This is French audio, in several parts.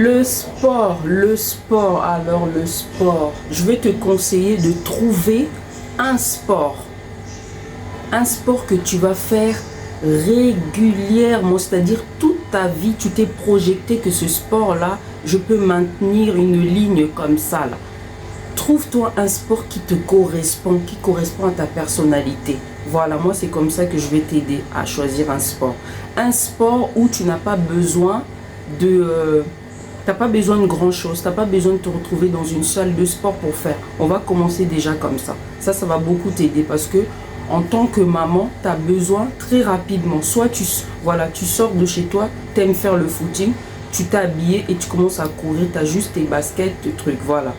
Le sport, alors le sport, je vais te conseiller de trouver un sport que tu vas faire régulièrement, c'est-à-dire toute ta vie, tu t'es projeté que ce sport-là, je peux maintenir une ligne comme ça, là. Trouve-toi un sport qui te correspond, qui correspond à ta personnalité. Voilà, moi c'est comme ça que je vais t'aider à choisir un sport. Un sport où tu n'as pas besoin de... T'as pas besoin de grand chose, t'as pas besoin de te retrouver dans une salle de sport pour faire. On va commencer déjà comme ça. Ça va beaucoup t'aider parce que en tant que maman, tu as besoin très rapidement. Soit tu sors de chez toi, tu aimes faire le footing, tu t'es habillé et tu commences à courir, tu as juste tes baskets, tes trucs, voilà.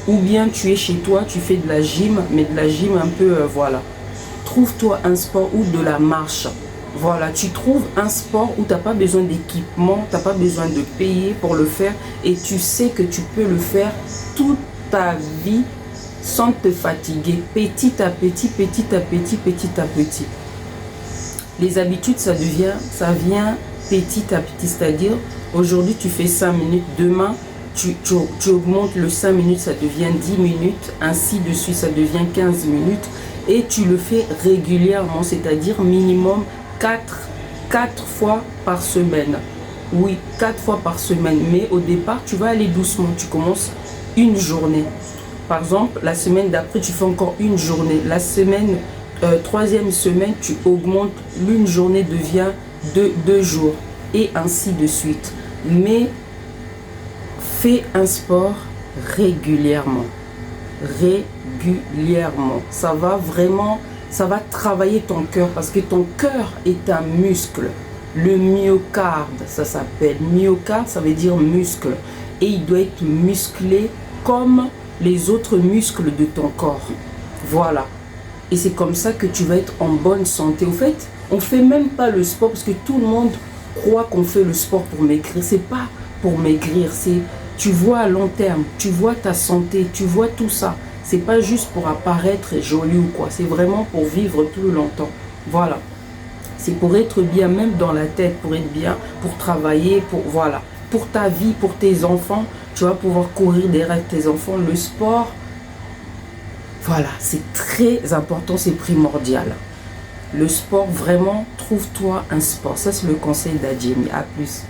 Ou bien tu es chez toi, tu fais de la gym, mais de la gym un peu, voilà. Trouve-toi un sport ou de la marche. Voilà, tu trouves un sport où tu n'as pas besoin d'équipement, tu n'as pas besoin de payer pour le faire et tu sais que tu peux le faire toute ta vie sans te fatiguer, petit à petit, petit à petit, petit à petit. Les habitudes, ça vient petit à petit, c'est-à-dire aujourd'hui tu fais 5 minutes, demain tu augmentes le 5 minutes, ça devient 10 minutes, ainsi de suite, ça devient 15 minutes et tu le fais régulièrement, c'est-à-dire minimum 4 fois par semaine. Oui, 4 fois par semaine, mais au départ, tu vas aller doucement, tu commences une journée. Par exemple, la semaine d'après, tu fais encore une journée. La semaine, troisième semaine, tu augmentes, l'une journée devient 2 jours et ainsi de suite. Mais fais un sport régulièrement. Régulièrement. Ça va travailler ton cœur parce que ton cœur est un muscle. Le myocarde, ça s'appelle. Myocarde, ça veut dire muscle. Et il doit être musclé comme les autres muscles de ton corps. Voilà. Et c'est comme ça que tu vas être en bonne santé. Au fait, on ne fait même pas le sport parce que tout le monde croit qu'on fait le sport pour maigrir. C'est pas pour maigrir, c'est tu vois à long terme, tu vois ta santé, tu vois tout ça. C'est pas juste pour apparaître joli ou quoi. C'est vraiment pour vivre plus longtemps. Voilà. C'est pour être bien, même dans la tête, pour être bien, pour travailler, voilà. Pour ta vie, pour tes enfants, tu vas pouvoir courir derrière tes enfants. Le sport, voilà, c'est très important, c'est primordial. Le sport, vraiment, trouve-toi un sport. Ça, c'est le conseil d'Adjemi. À plus.